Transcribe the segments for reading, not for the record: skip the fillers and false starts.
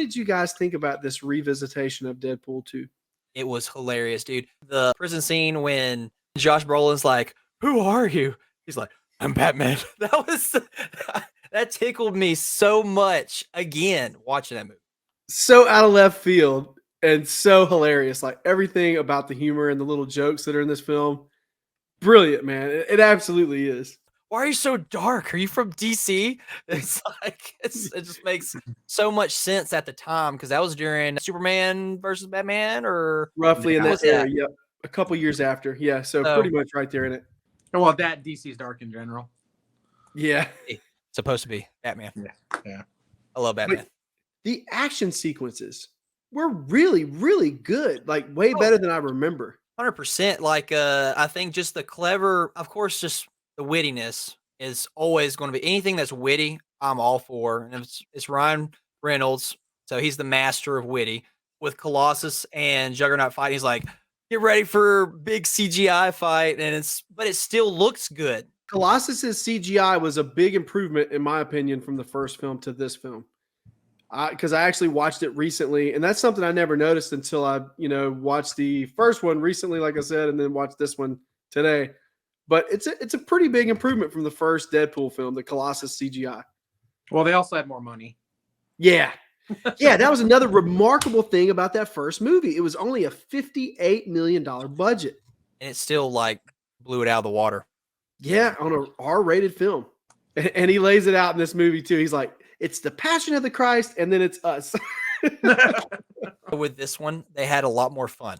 did you guys think about this revisitation of Deadpool 2? It was hilarious, dude. The prison scene when Josh Brolin's like, "Who are you?" He's like, "I'm Batman." That tickled me so much again watching that movie. So out of left field and so hilarious. Like everything about the humor and the little jokes that are in this film, brilliant, man. It absolutely is. Why are you so dark? Are you from DC? It's like it just makes so much sense at the time because that was during Superman versus Batman, or Roughly in what that was era, that? yep. A couple years after. Yeah, so So pretty much right there in it. Well, that DC's dark in general. Yeah. supposed to be Batman. Yeah. I love Batman. But the action sequences were really, really good. Like way better than I remember. 100%. Like, I think just the clever, of course, just the wittiness is always going to be anything that's witty. I'm all for, and it's Ryan Reynolds, so he's the master of witty. With Colossus and Juggernaut fighting, he's like, "Get ready for big CGI fight," but it still looks good. Colossus's CGI was a big improvement, in my opinion, from the first film to this film. Because I actually watched it recently, and that's something I never noticed until I, watched the first one recently, like I said, and then watched this one today. But it's a pretty big improvement from the first Deadpool film, the Colossus CGI. Well, they also had more money. Yeah. Yeah, that was another remarkable thing about that first movie. It was only a $58 million budget. And it still like blew it out of the water. Yeah, on a R-rated film. And he lays it out in this movie too. He's like, it's the Passion of the Christ, and then it's us. With this one, they had a lot more fun.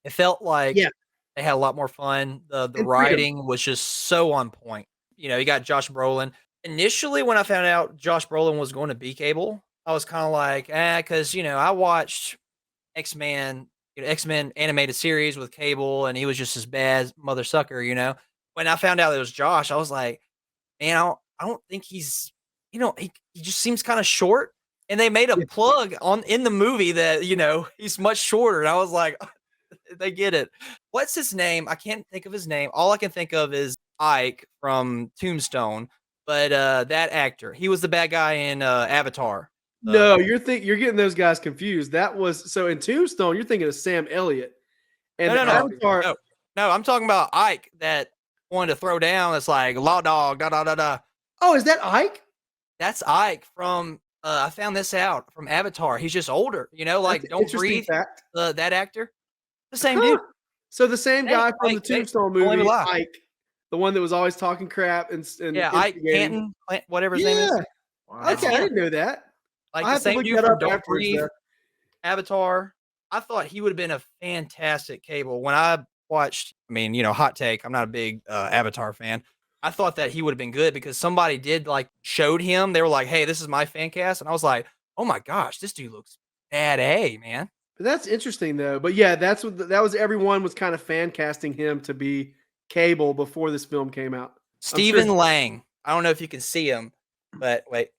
It felt like they had a lot more fun. The writing was just so on point. You got Josh Brolin. Initially, when I found out Josh Brolin was going to be Cable, I was kind of like, because I watched X-Men animated series with Cable, and he was just as bad mother sucker. When I found out it was Josh, I was like, man, I don't think he's, he just seems kind of short. And they made a plug in the movie that he's much shorter, and I was like, they get it. What's his name? I can't think of his name. All I can think of is Ike from Tombstone. But that actor, he was the bad guy in Avatar. No, you're getting those guys confused. That was so in Tombstone. You're thinking of Sam Elliott. And no, Avatar. No, I'm talking about Ike that wanted to throw down. It's like law dog, da da da da. Oh, is that Ike? That's Ike from. I found this out from Avatar. He's just older. Like Don't Breathe. Fact. That actor, the same dude. So the same guy from the Tombstone movie, Ike, the one that was always talking crap and Ike Canton, whatever his name is. Wow. Okay, I didn't know that. Like the same dude from Don't Breathe, Avatar. I thought he would have been a fantastic Cable. When I watched, hot take, I'm not a big Avatar fan. I thought that he would have been good because somebody showed him. They were like, "Hey, this is my fan cast," and I was like, "Oh my gosh, this dude looks bad, man." But that's interesting though. But yeah, that was everyone was kind of fan casting him to be Cable before this film came out. Stephen Lang. I don't know if you can see him, but wait.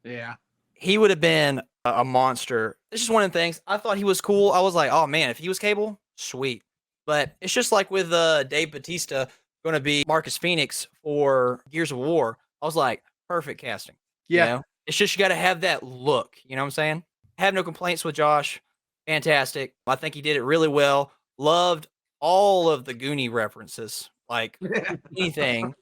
Yeah. He would have been a monster. It's just one of the things. I thought he was cool. I was like, oh man, if he was Cable, sweet. But it's just like with Dave Bautista going to be Marcus Phoenix for Gears of War. I was like, perfect casting. Yeah. It's just you got to have that look. You know what I'm saying? I have no complaints with Josh. Fantastic. I think he did it really well. Loved all of the Goonie references. Like anything.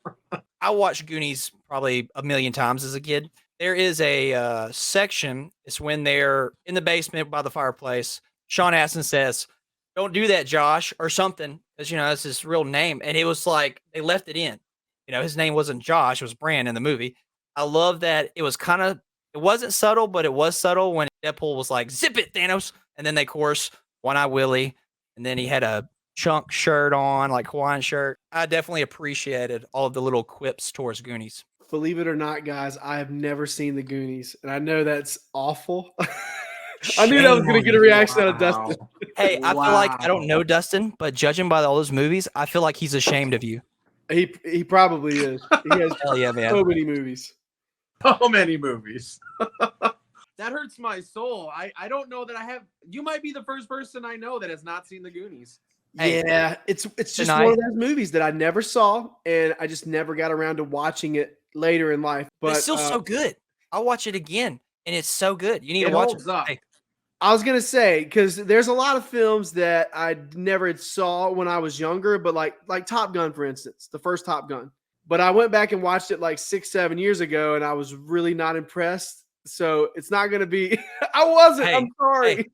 I watched Goonies probably a million times as a kid. There is a section. It's when they're in the basement by the fireplace. Sean Astin says, "Don't do that, Josh," or something, because that's his real name. And it was like they left it in. His name wasn't Josh; it was Bran in the movie. I love that it was it wasn't subtle, but it was subtle when Deadpool was like, "Zip it, Thanos," and then they chorus "One Eye Willie," and then he had a chunk shirt on, like Hawaiian shirt. I definitely appreciated all of the little quips towards Goonies. Believe it or not, guys, I have never seen the Goonies, and I know that's awful. I knew that was going to get a reaction out of Dustin. Hey, I feel like I don't know Dustin, but judging by all those movies, I feel like he's ashamed of you. He probably is. He has Hell yeah, man. so many movies. So many movies. That hurts my soul. I don't know that I have. You might be the first person I know that has not seen the Goonies. Yeah, it's just one of those movies that I never saw, and I just never got around to watching it later in life. But it's still so good. I'll watch it again. and it's so good. You need to It watch holds it. up. Hey, I was gonna say, because there's a lot of films that I never saw when I was younger, but like Top Gun, for instance, the first Top Gun. But I went back and watched it like 6, 7 years ago, and I was really not impressed. So it's not gonna be. I wasn't. I'm hey, sorry.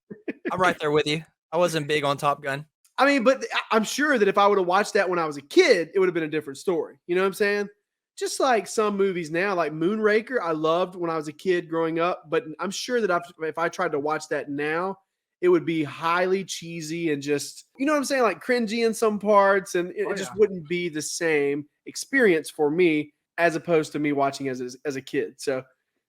I'm right there with you. I wasn't big on Top Gun. I mean, but I'm sure that if I would have watched that when I was a kid, it would have been a different story. You know what I'm saying? Just like some movies now, like Moonraker, I loved when I was a kid growing up, but I'm sure that if I tried to watch that now, it would be highly cheesy and just, you know what I'm saying, like cringy in some parts, and it just wouldn't be the same experience for me as opposed to me watching as a kid. So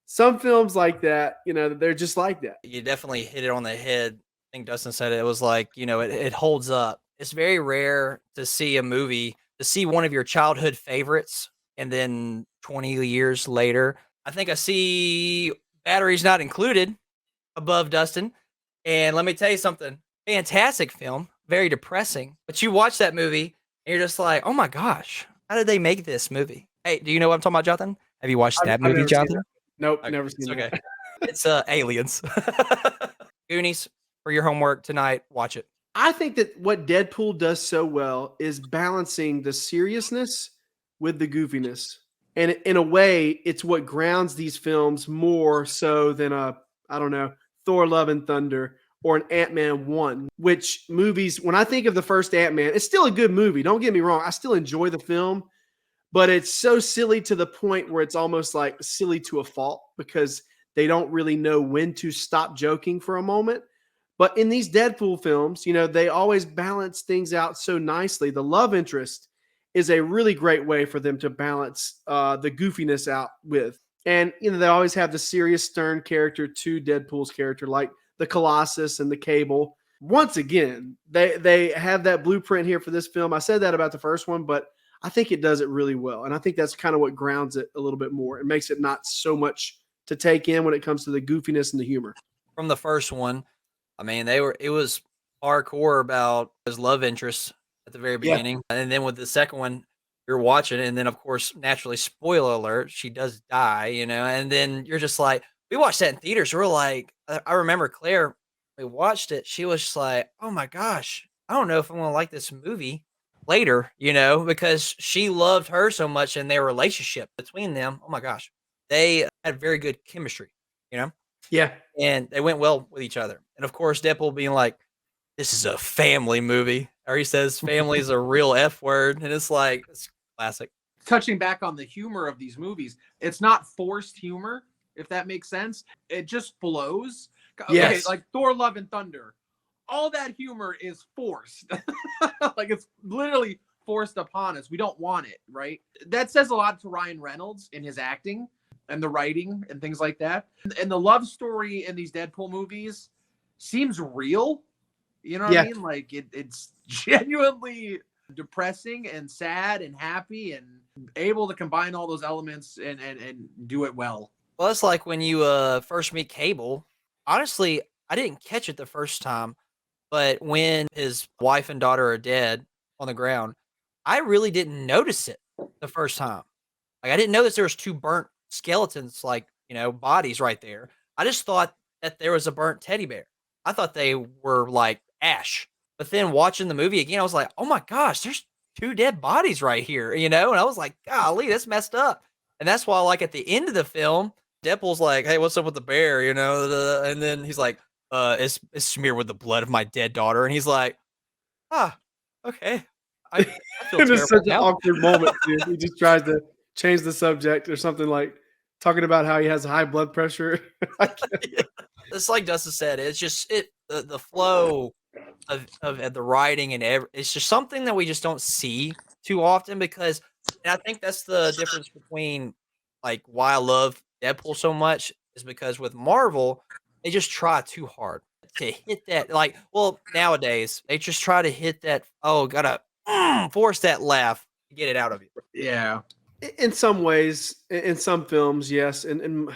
some films like that, you know, they're just like that. You definitely hit it on the head. I think Dustin said it. It was like, you know, it holds up. It's very rare to see a movie, to see one of your childhood favorites, and then 20 years later, I think I see Batteries Not Included above Dustin. And let me tell you something, fantastic film, very depressing. But you watch that movie and you're just like, oh my gosh, how did they make this movie? Hey, do you know what I'm talking about, Jonathan? Have you watched that movie, Jonathan? Nope, Okay, never seen okay. that. It's Aliens. Goonies, for your homework tonight, watch it. I think that what Deadpool does so well is balancing the seriousness with the goofiness. And in a way, it's what grounds these films more so than I don't know, Thor Love and Thunder or an Ant-Man 1, which movies, when I think of the first Ant-Man, it's still a good movie. Don't get me wrong. I still enjoy the film, but it's so silly to the point where it's almost like silly to a fault because they don't really know when to stop joking for a moment. But in these Deadpool films, you know, they always balance things out so nicely. The love interest is a really great way for them to balance the goofiness out with. And, you know, they always have the serious, stern character to Deadpool's character, like the Colossus and the Cable. Once again, they have that blueprint here for this film. I said that about the first one, but I think it does it really well. And I think that's kind of what grounds it a little bit more. It makes it not so much to take in when it comes to the goofiness and the humor. From the first one, I mean, it was hardcore about his love interest at the very Yeah. beginning. And then with the second one, you're watching it, and then of course, naturally, spoiler alert, she does die, you know, and then you're just like, we watched that in theaters. We're like, I remember Claire, we watched it. She was just like, oh my gosh, I don't know if I'm gonna like this movie later, you know, because she loved her so much and their relationship between them. Oh my gosh. They had very good chemistry, you know? Yeah. And they went well with each other. And of course, Deadpool being like, this is a family movie. Or he says family is a real F word. And it's like, it's classic. Touching back on the humor of these movies, it's not forced humor, if that makes sense. It just flows. Yes. Okay, like Thor Love and Thunder. All that humor is forced. Like it's literally forced upon us. We don't want it, right? That says a lot to Ryan Reynolds in his acting and the writing and things like that. And the love story in these Deadpool movies seems real. You know what I mean? Like it's genuinely depressing and sad and happy and able to combine all those elements and do it well. Well, it's like when you first meet Cable. Honestly, I didn't catch it the first time, but when his wife and daughter are dead on the ground, I really didn't notice it the first time. Like I didn't notice there was two burnt skeletons, like, you know, bodies right there. I just thought that there was a burnt teddy bear. I thought they were like ash. But then watching the movie again, I was like, oh my gosh, there's two dead bodies right here, you know? And I was like, golly, that's messed up. And that's why, like, at the end of the film, Deadpool's like, hey, what's up with the bear, you know? And then he's like, it's smeared with the blood of my dead daughter. And he's like, okay. I feel It is such an now. awkward moment, too. He just tries to change the subject or something, like talking about how he has high blood pressure. It's like Dustin said, it's just the flow of the writing and it's just something that we just don't see too often because, and I think that's the difference between like why I love Deadpool so much is because with Marvel, they just try too hard to hit that. Like, well, nowadays they just try to hit that. Oh, gotta force that laugh to get it out of you. Yeah. In some ways, in some films, yes. And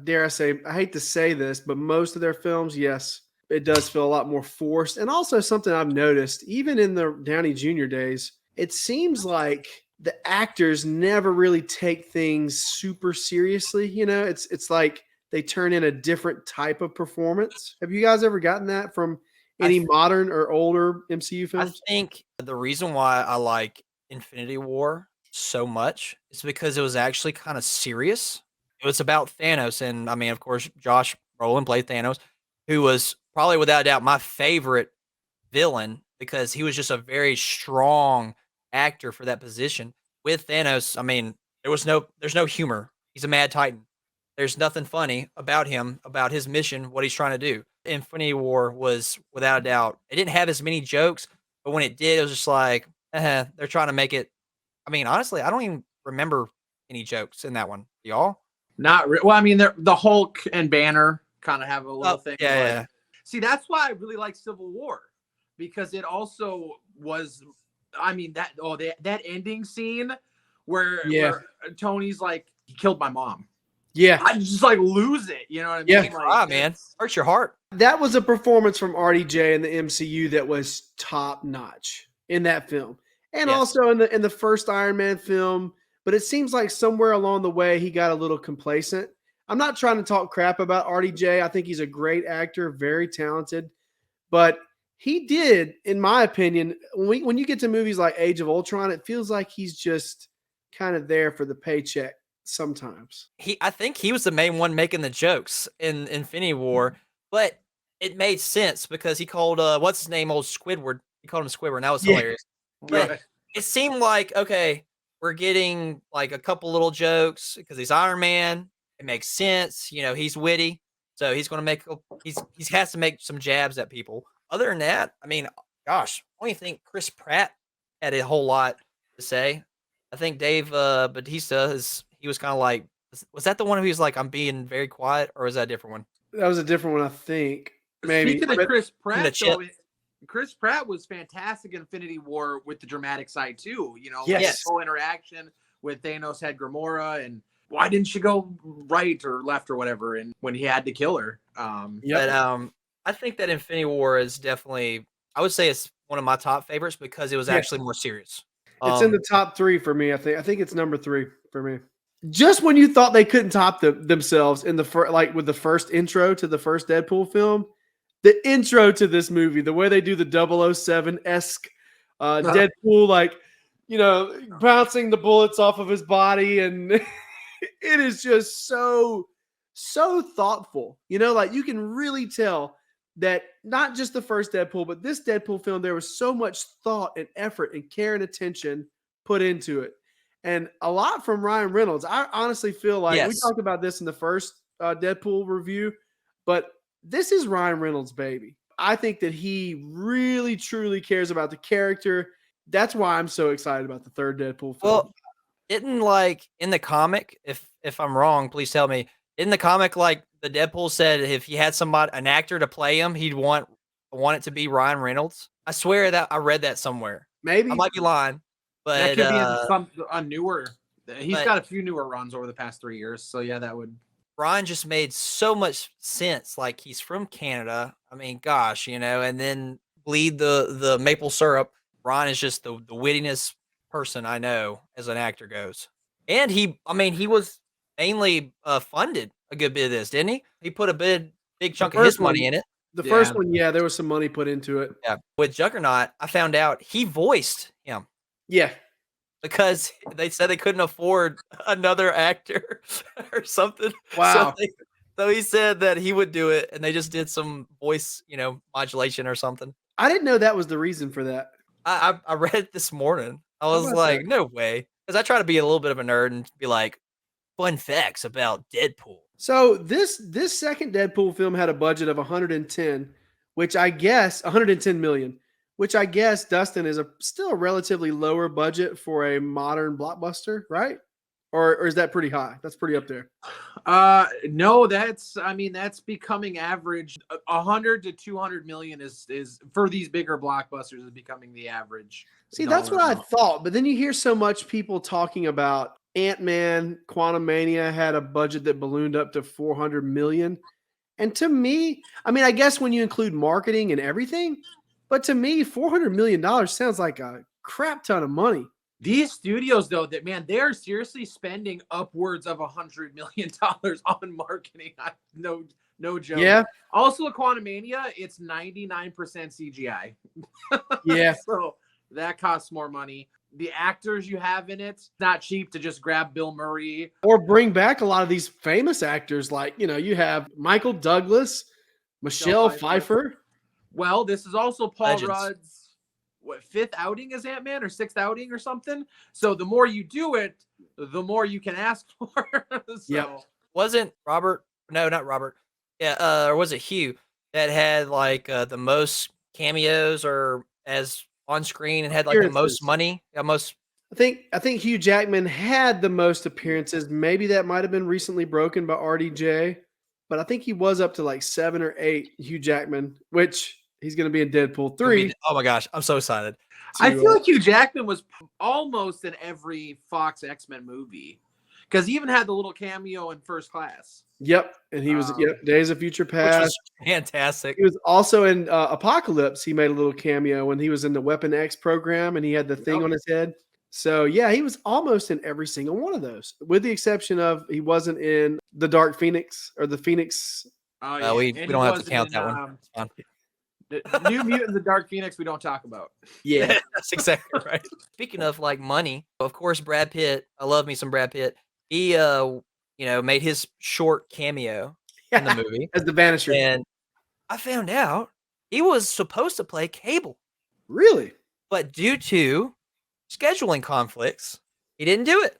dare I say, I hate to say this, but most of their films, yes, it does feel a lot more forced. And also something I've noticed, even in the Downey Jr. days, it seems like the actors never really take things super seriously. You know, it's like they turn in a different type of performance. Have you guys ever gotten that from any modern or older MCU films? I think the reason why I like Infinity War so much is because it was actually kind of serious. It was about Thanos, and I mean, of course, Josh Brolin played Thanos, who was probably without a doubt my favorite villain because he was just a very strong actor for that position. With Thanos, I mean, there's no humor. He's a mad titan. There's nothing funny about him, about his mission, what he's trying to do. Infinity War was without a doubt. It didn't have as many jokes, but when it did, it was just like, they're trying to make it. I mean, honestly, I don't even remember any jokes in that one. Y'all? Well, I mean, the Hulk and Banner kind of have a little thing. Yeah. See, that's why I really like Civil War, because it also was. I mean, that ending scene where Tony's like, he killed my mom. Yeah, I just like lose it. You know what I mean? Yeah, like, man, hurts your heart. That was a performance from RDJ in the MCU that was top notch in that film, and also in the first Iron Man film. But it seems like somewhere along the way he got a little complacent. I'm not trying to talk crap about RDJ. I think he's a great actor, very talented, but he did, in my opinion, when you get to movies like Age of Ultron, it feels like he's just kind of there for the paycheck sometimes. I think he was the main one making the jokes in Infinity War, but it made sense because he called what's his name, old Squidward. He called him Squidward, and that was hilarious. But it seemed like, okay, we're getting like a couple little jokes because he's Iron Man. It makes sense, you know. He's witty, so he's going to he has to make some jabs at people. Other than that, I mean, gosh, I don't even think Chris Pratt had a whole lot to say. I think Dave Bautista he was kind of like, was that the one who was like, I'm being very quiet, or was that a different one? That was a different one, I think. Maybe. Speaking of Chris Pratt, though, Chris Pratt was fantastic in Infinity War with the dramatic side too. You know, his whole interaction with Thanos had Gamora, and why didn't she go right or left or whatever? And when he had to kill her, But I think that Infinity War is definitely, I would say it's one of my top favorites because it was actually more serious. It's in the top 3 for me. I think it's number 3 for me. Just when you thought they couldn't top themselves in the with the first intro to the first Deadpool film, the intro to this movie, the way they do the 007-esque Deadpool, like, you know, bouncing the bullets off of his body, and it is just so thoughtful. You know, like you can really tell that not just the first Deadpool, but this Deadpool film, there was so much thought and effort and care and attention put into it. And a lot from Ryan Reynolds. I honestly feel like we talked about this in the first Deadpool review, but this is Ryan Reynolds' baby. I think that he really, truly cares about the character. That's why I'm so excited about the third Deadpool film. Well, isn't like in the comic, if I'm wrong, please tell me. In the comic, like the Deadpool said, if he had an actor to play him, he'd want it to be Ryan Reynolds. I swear that I read that somewhere. Maybe I might be lying, but that could be a newer. He's got a few newer runs over the past 3 years, so yeah, that would. Ryan just made so much sense. Like he's from Canada. I mean, gosh, you know, and then bleed the maple syrup. Ryan is just the wittiest person I know as an actor goes, and he was mainly funded a good bit of this, didn't he? He put a big chunk of his money in it. The first one, there was some money put into it. Yeah. With Juggernaut, I found out he voiced him. Yeah. Because they said they couldn't afford another actor or something. Wow. So he said that he would do it, and they just did some voice, you know, modulation or something. I didn't know that was the reason for that. I read it this morning. I was like, no way. Because I try to be a little bit of a nerd and be like, fun facts about Deadpool. So this second Deadpool film had a budget of 110 million, which I guess, Dustin, is still a relatively lower budget for a modern blockbuster, right? Or is that pretty high? That's pretty up there. No, that's becoming average. 100 to 200 million is for these bigger blockbusters is becoming the average. See, that's what I thought. But then you hear so much people talking about Ant-Man, Quantumania had a budget that ballooned up to 400 million. And to me, I mean, I guess when you include marketing and everything, but to me, $400 million sounds like a crap ton of money. These studios, though, that man, they're seriously spending upwards of $100 million on marketing. No joke. Yeah. Also, Quantumania, it's 99% CGI. Yeah. So that costs more money. The actors you have in it's not cheap to just grab Bill Murray or bring back a lot of these famous actors. Like, you have Michael Douglas, Michelle Pfeiffer. Well, this is also Paul Legends. Rudd's fifth outing as Ant-Man or sixth outing or something. So the more you do it, the more you can ask for. Yep. Wasn't Robert? No, not Robert. Yeah, or was it Hugh that had like the most cameos or as on screen and had like the most money? Most. I think Hugh Jackman had the most appearances. Maybe that might have been recently broken by RDJ, but I think he was up to like 7 or 8. Hugh Jackman, which he's going to be in Deadpool 3. Oh my gosh, I'm so excited. I feel like Hugh Jackman was almost in every Fox X-Men movie because he even had the little cameo in First Class. Yep, and he was Days of Future Past. Which was fantastic. He was also in Apocalypse. He made a little cameo when he was in the Weapon X program, and he had the thing on his head. So yeah, he was almost in every single one of those, with the exception of he wasn't in the Dark Phoenix or the Phoenix. Oh yeah, we don't have to count that one. It's fine. The New Mutants of Dark Phoenix we don't talk about. Yeah, that's exactly right. Speaking of like money, of course, Brad Pitt. I love me some Brad Pitt. He made his short cameo in the movie as the Vanisher, and I found out he was supposed to play Cable. Really? But due to scheduling conflicts, he didn't do it,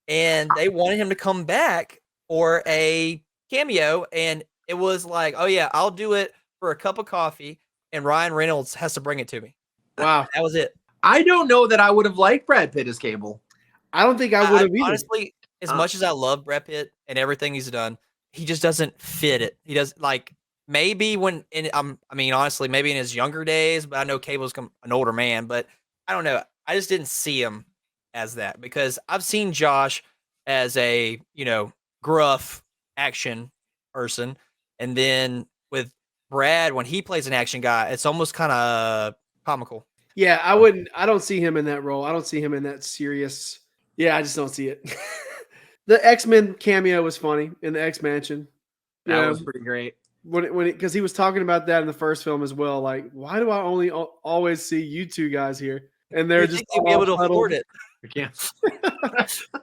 and they wanted him to come back for a cameo, and it was like, oh yeah, I'll do it for a cup of coffee, and Ryan Reynolds has to bring it to me. Wow, that was it. I don't know that I would have liked Brad Pitt as Cable. I don't think I would have either. Honestly, as much as I love Brad Pitt and everything he's done, he just doesn't fit it. He does like maybe honestly, maybe in his younger days, but I know Cable's an older man, but I don't know. I just didn't see him as that because I've seen Josh as a, gruff action person. And then with Brad, when he plays an action guy, it's almost kind of comical. Yeah, I don't see him in that role. I don't see him in that serious. Yeah, I just don't see it. The X-Men cameo was funny in the X-Mansion. That was pretty great. Because he was talking about that in the first film as well. Like, why do I always see you two guys here? And they're just be able to afford it. I can't.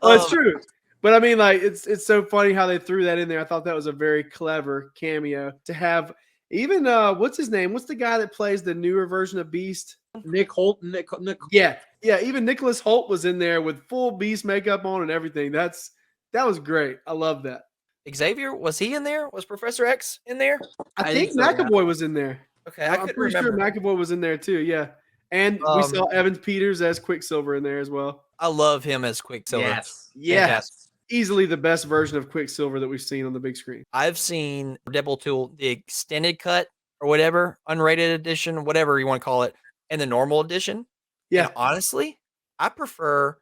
Well, it's true. But I mean, like, it's so funny how they threw that in there. I thought that was a very clever cameo to have. Even what's his name? What's the guy that plays the newer version of Beast? Nick Holt. Nick. Yeah. Even Nicholas Holt was in there with full Beast makeup on and everything. That was great. I love that. Xavier, was he in there? Was Professor X in there? I think so, McAvoy was in there. Okay, I'm pretty sure McAvoy was in there too. Yeah, and we saw Evan Peters as Quicksilver in there as well. I love him as Quicksilver. Yes. Easily the best version of Quicksilver that we've seen on the big screen. I've seen Deadpool 2, the extended cut or whatever, unrated edition, whatever you want to call it, and the normal edition. Yeah, and honestly, I prefer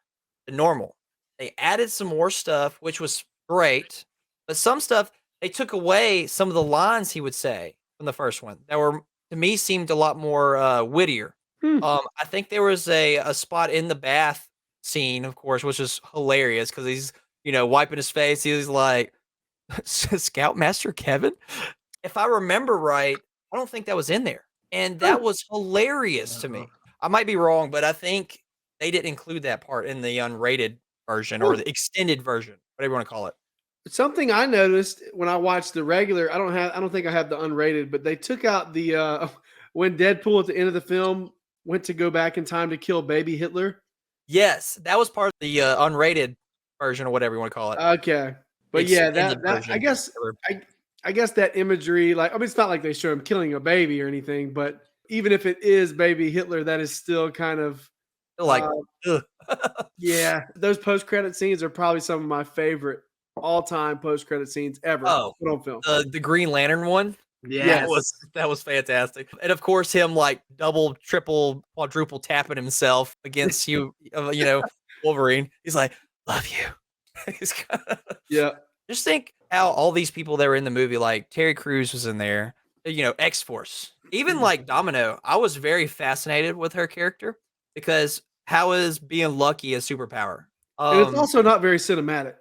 the normal. They added some more stuff, which was great. But some stuff, they took away some of the lines he would say from the first one that were, to me, seemed a lot more wittier. I think there was a spot in the bath scene, of course, which is hilarious because he's, wiping his face. He's like, Scoutmaster Kevin? If I remember right, I don't think that was in there. And that was hilarious to me. I might be wrong, but I think they didn't include that part in the unrated version or the extended version, whatever you want to call it. Something I noticed when I watched the regular, I don't think I have the unrated, but they took out the when Deadpool at the end of the film went to go back in time to kill baby Hitler. Yes, that was part of the unrated version or whatever you want to call it. Okay. But yeah, that I guess that imagery, like, I mean, it's not like they show him killing a baby or anything, but even if it is baby Hitler, that is still kind of like, yeah, those post-credit scenes are probably some of my favorite all-time post-credit scenes ever put on film. The Green Lantern one. Yeah, that was fantastic. And of course, him like double, triple, quadruple tapping himself against Wolverine. He's like, love you. Yeah. Just think how all these people that were in the movie, like Terry Crews was in there, X-Force, even like Domino. I was very fascinated with her character because how is being lucky a superpower? And it's also not very cinematic.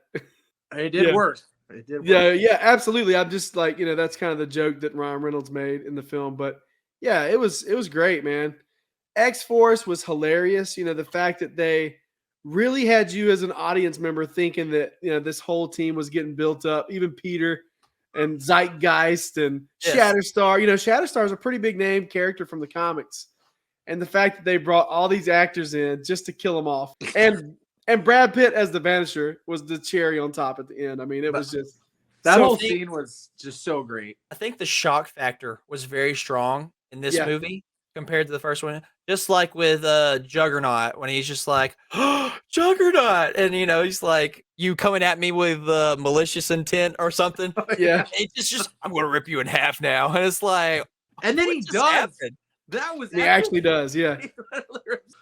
It did worse. It did worse. Yeah, absolutely. I'm just like, that's kind of the joke that Ryan Reynolds made in the film. But yeah, it was great, man. X-Force was hilarious. The fact that they really had you as an audience member thinking that, this whole team was getting built up, even Peter and Zeitgeist and Shatterstar. Shatterstar is a pretty big name character from the comics. And the fact that they brought all these actors in just to kill them off. And Brad Pitt as the Vanisher was the cherry on top at the end. I mean, it was just that whole scene was just so great. I think the shock factor was very strong in this movie compared to the first one. Just like with Juggernaut, when he's just like, oh, Juggernaut, and he's like, you coming at me with malicious intent or something. Yeah, it's just I'm gonna rip you in half now, and it's like, and then he does. Happened? That was he actually does. Yeah,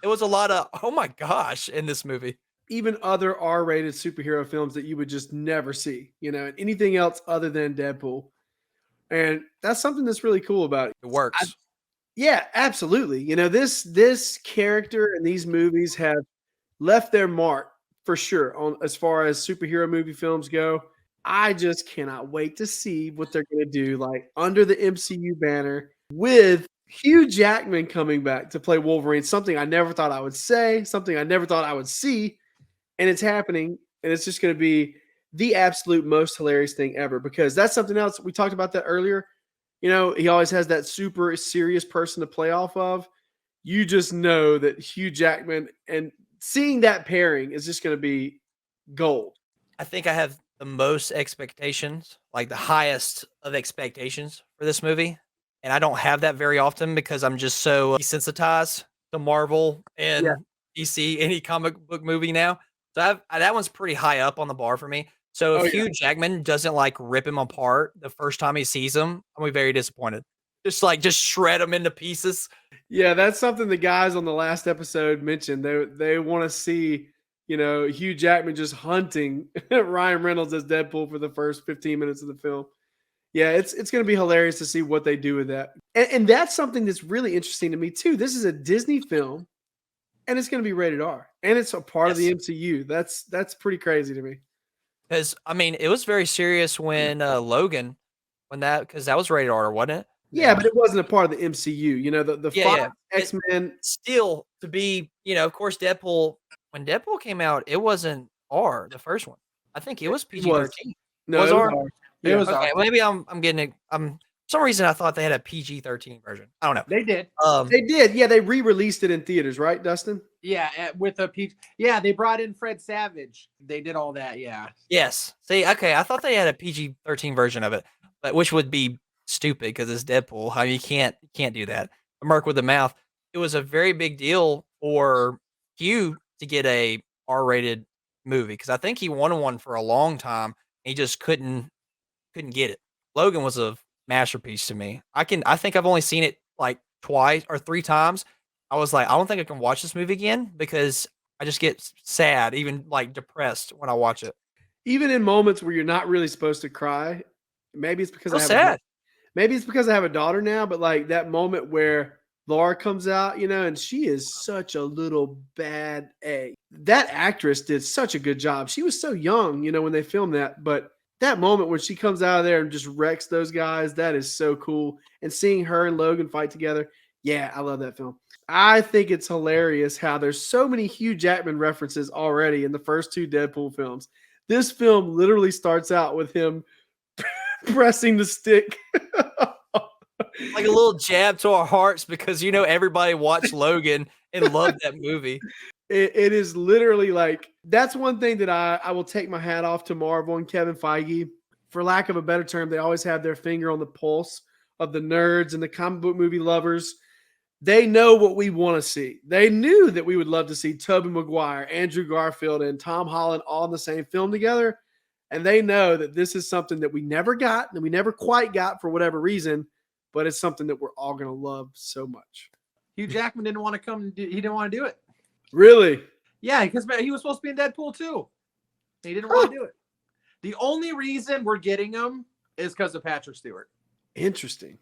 it was a lot of oh my gosh in this movie. Even other R-rated superhero films that you would just never see, and anything else other than Deadpool. And that's something that's really cool about it. It works. Yeah, absolutely. This character and these movies have left their mark for sure on as far as superhero movie films go. I just cannot wait to see what they're going to do, like under the MCU banner with Hugh Jackman coming back to play Wolverine. Something I never thought I would say, something I never thought I would see. And it's happening, and it's just going to be the absolute most hilarious thing ever, because that's something else. We talked about that earlier. He always has that super serious person to play off of. You just know that Hugh Jackman, and seeing that pairing is just going to be gold. I think I have the most expectations, like the highest of expectations for this movie. And I don't have that very often because I'm just so desensitized to Marvel and DC, any comic book movie now. So that one's pretty high up on the bar for me. So if Hugh Jackman doesn't like rip him apart the first time he sees him, I'm be very disappointed. Just shred him into pieces. Yeah, that's something the guys on the last episode mentioned. They want to see, Hugh Jackman just hunting Ryan Reynolds as Deadpool for the first 15 minutes of the film. Yeah, it's going to be hilarious to see what they do with that. And that's something that's really interesting to me too. This is a Disney film. And it's going to be rated R, and it's a part of the MCU. That's pretty crazy to me. Because it was very serious when Logan, because that was rated R, wasn't it? Yeah, but it wasn't a part of the MCU. The five X-Men. Still to be, of course, Deadpool. When Deadpool came out, it wasn't R. The first one, I think it was PG-13. No, it was R. It was okay, maybe I'm getting it. For some reason I thought they had a PG-13 version. I don't know. They did. They did. Yeah, they re-released it in theaters, right, Dustin? Yeah, with a PG. Yeah, they brought in Fred Savage. They did all that. Yeah. Yes. See, okay, I thought they had a PG-13 version of it, but which would be stupid because it's Deadpool. How you can't do that. A mark with the mouth. It was a very big deal for Hugh to get a R-rated movie because I think he wanted one for a long time. He just couldn't get it. Logan was a masterpiece to me. I think I've only seen it like twice or three times. I was like, I don't think I can watch this movie again because I just get sad, even like depressed when I watch it. Even in moments where you're not really supposed to cry, maybe it's because maybe it's because I have a daughter now, but like that moment where Laura comes out, and she is such a little bad egg. That actress did such a good job. She was so young, when they filmed that, but that moment when she comes out of there and just wrecks those guys, that is so cool. And seeing her and Logan fight together, yeah, I love that film. I think it's hilarious how there's so many Hugh Jackman references already in the first two Deadpool films. This film literally starts out with him pressing the stick. Like a little jab to our hearts because, everybody watched Logan and loved that movie. It is literally like, that's one thing that I will take my hat off to Marvel and Kevin Feige. For lack of a better term, they always have their finger on the pulse of the nerds and the comic book movie lovers. They know what we want to see. They knew that we would love to see Tobey Maguire, Andrew Garfield, and Tom Holland all in the same film together. And they know that this is something that we never got, and we never quite got for whatever reason, but it's something that we're all going to love so much. Hugh Jackman didn't want to come. He didn't want to do it. Really? Yeah, because he was supposed to be in Deadpool too. He didn't want to do it. The only reason we're getting him is because of Patrick Stewart. Interesting.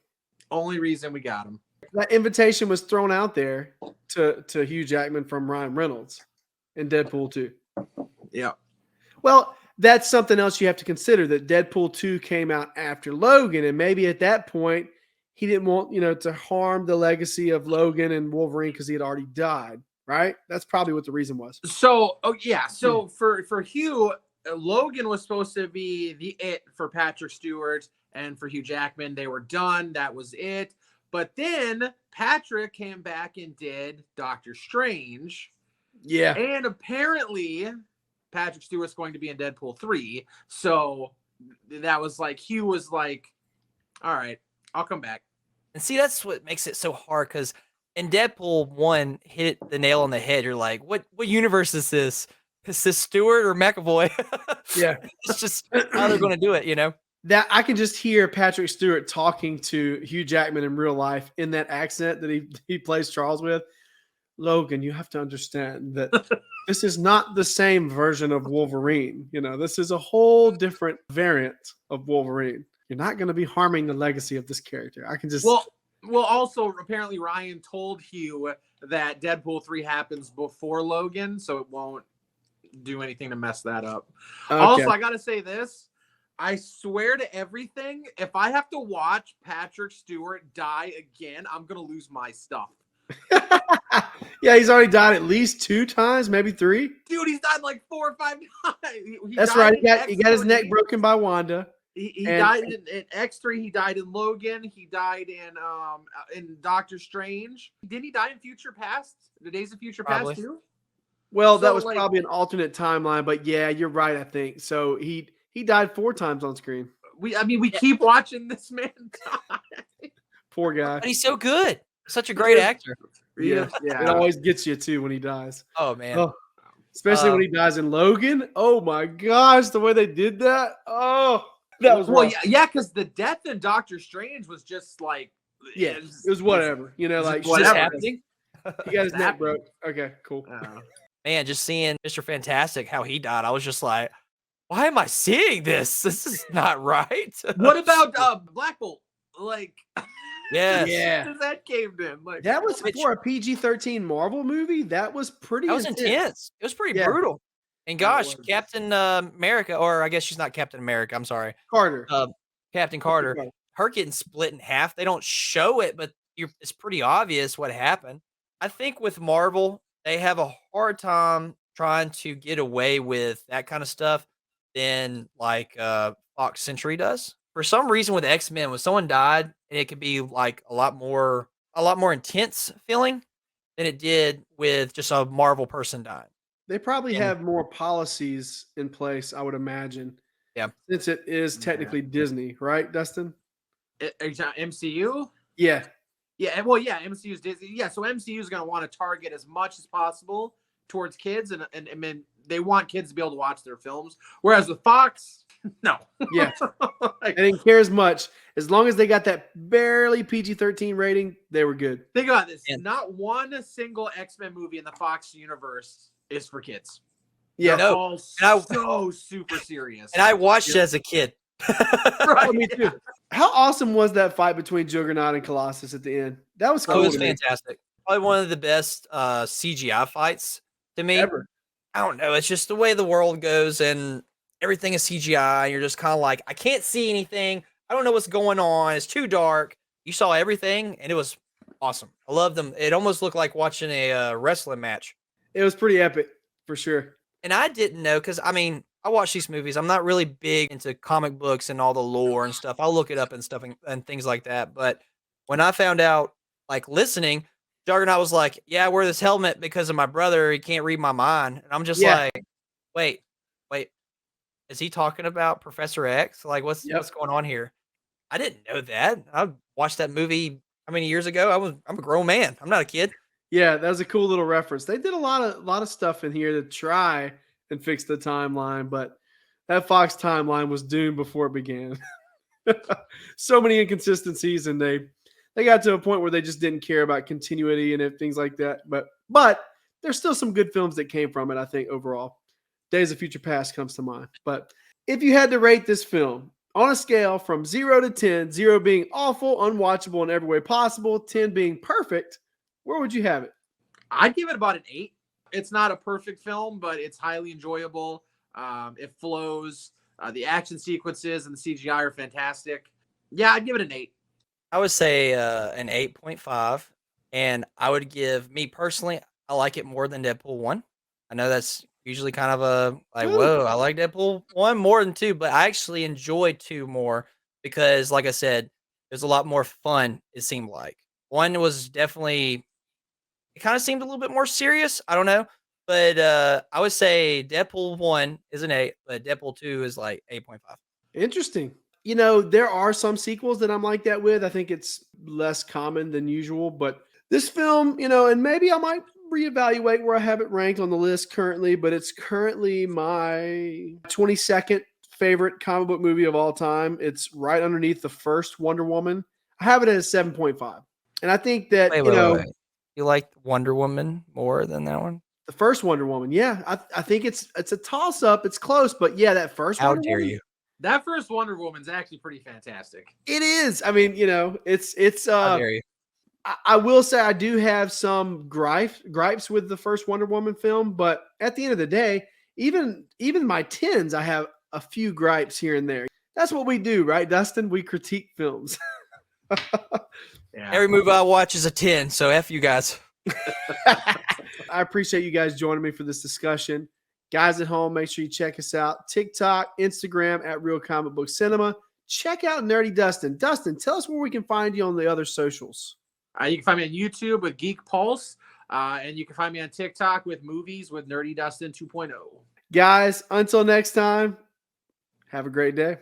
Only reason we got him. That invitation was thrown out there to Hugh Jackman from Ryan Reynolds in Deadpool 2. Yeah. Well, that's something else you have to consider, that Deadpool 2 came out after Logan, and maybe at that point he didn't want, to harm the legacy of Logan and Wolverine because he had already died, right? That's probably what the reason was. So, for Hugh, Logan was supposed to be the it for Patrick Stewart, and for Hugh Jackman, they were done. That was it. But then Patrick came back and did Doctor Strange. Yeah. And apparently Patrick Stewart's going to be in Deadpool 3. So that was like, Hugh was like, all right, I'll come back. And see, that's what makes it so hard, because in Deadpool 1 hit the nail on the head. You're like, what universe is this? Is this Stewart or McAvoy? Yeah. It's just how they're going to do it, That I can just hear Patrick Stewart talking to Hugh Jackman in real life in that accent that he plays Charles with. Logan, you have to understand that this is not the same version of Wolverine. This is a whole different variant of Wolverine. You're not going to be harming the legacy of this character. I can just... Well, also, apparently Ryan told Hugh that Deadpool 3 happens before Logan, so it won't do anything to mess that up. Okay. Also, I got to say this. I swear to everything, if I have to watch Patrick Stewart die again, I'm going to lose my stuff. Yeah, he's already died at least 2 times, maybe 3. Dude, he's died like 4 or 5 times. That's right. He got his neck broken by Wanda. He died in X3. He died in Logan. He died in Doctor Strange. Didn't he die in Future Past? The Days of Future Past too? Well, that was probably an alternate timeline, but yeah, you're right, I think. So he died 4 times on screen. We keep watching this man die. Poor guy. But he's so good. Such a great actor. Yeah. It always gets you too when he dies. Oh man. Oh, especially when he dies in Logan. Oh my gosh, the way they did that. Oh, that was rough. because the death in Doctor Strange was just like, it was whatever. Like whatever happening. He got his neck broke. Okay, cool. Man, just seeing Mr. Fantastic, how he died, I was just like, why am I seeing this? This is not right. What about Black Bolt? Like, yeah, his head caved in. Like, that was for a PG-13 Marvel movie. That was pretty. That was intense. It was pretty brutal. And gosh, Captain America, or I guess she's not Captain America. I'm sorry, Carter. Captain Carter. Her getting split in half. They don't show it, but it's pretty obvious what happened. I think with Marvel, they have a hard time trying to get away with that kind of stuff than like Fox Century does. For some reason with X-Men, when someone died, and it could be like a lot more intense feeling than it did with just a Marvel person dying. They probably have more policies in place, I would imagine. Yeah. Since it is technically Disney, right, Dustin? MCU? Yeah. Yeah, well, yeah, MCU's Disney. Yeah, so MCU is going to want to target as much as possible towards kids, and they want kids to be able to watch their films. Whereas with Fox, no. Yeah. They didn't care as much. As long as they got that barely PG-13 rating, they were good. Think about this. Not one single X-Men movie in the Fox universe is for kids. Yeah. They're all so super serious. And I watched it as a kid. Right. Me too. How awesome was that fight between Juggernaut and Colossus at the end? That was cool. It was fantastic. Probably one of the best CGI fights to me. Ever. I don't know. It's just the way the world goes and everything is CGI. You're just kind of like, I can't see anything. I don't know what's going on. It's too dark. You saw everything, and it was awesome. I love them. It almost looked like watching a wrestling match. It was pretty epic, for sure. And I didn't know, because, I mean, I watch these movies. I'm not really big into comic books and all the lore and stuff. I'll look it up and stuff and things like that. But when I found out, like, listening, Juggernaut was like, yeah, I wear this helmet because of my brother. He can't read my mind. And I'm just like, wait. Is he talking about Professor X? Like, what's going on here? I didn't know that. I watched that movie how many years ago? I'm a grown man. I'm not a kid. Yeah, that was a cool little reference. They did a lot of stuff in here to try and fix the timeline, but that Fox timeline was doomed before it began. So many inconsistencies, and they got to a point where they just didn't care about continuity and things like that. But there's still some good films that came from it, I think, overall. Days of Future Past comes to mind. But if you had to rate this film On a scale from 0 to 10, 0 being awful, unwatchable in every way possible, 10 being perfect, where would you have it? I'd give it about an 8. It's not a perfect film, but it's highly enjoyable. It flows. The action sequences and the CGI are fantastic. Yeah, I'd give it an 8. I would say an 8.5. And I would give, me personally, I like it more than Deadpool 1. I know that's usually kind of a, like, whoa, I like Deadpool 1 more than 2, but I actually enjoy 2 more because, like I said, there's a lot more fun, it seemed like. 1 was definitely, it kind of seemed a little bit more serious. I don't know. But I would say Deadpool 1 is an 8, but Deadpool 2 is like 8.5. Interesting. You know, there are some sequels that I'm like that with. I think it's less common than usual, but this film, you know, and maybe I might reevaluate where I have it ranked on the list currently, but it's currently my 22nd favorite comic book movie of all time. It's right underneath the first Wonder Woman. I have it at a 7.5. And I think that, Wait. You like Wonder Woman more than that one? the first Wonder Woman, yeah, I think it's a toss up. It's close, but yeah, that first How Wonder dare Woman, you? That first Wonder Woman's actually pretty fantastic. it is. I mean, you know, it's How dare you? I will say I do have some gripes with the first Wonder Woman film, but at the end of the day, even my 10s, I have a few gripes here and there. That's what we do, right, Dustin? We critique films. Yeah. Every movie I watch is a 10, so F you guys. I appreciate you guys joining me for this discussion. Guys at home, make sure you check us out. TikTok, Instagram at Real Comic Book Cinema. Check out Nerdy Dustin. Dustin, tell us where we can find you on the other socials. You can find me on YouTube with Geek Pulse, and you can find me on TikTok with Movies with Nerdy Dustin 2.0. Guys, until next time, have a great day.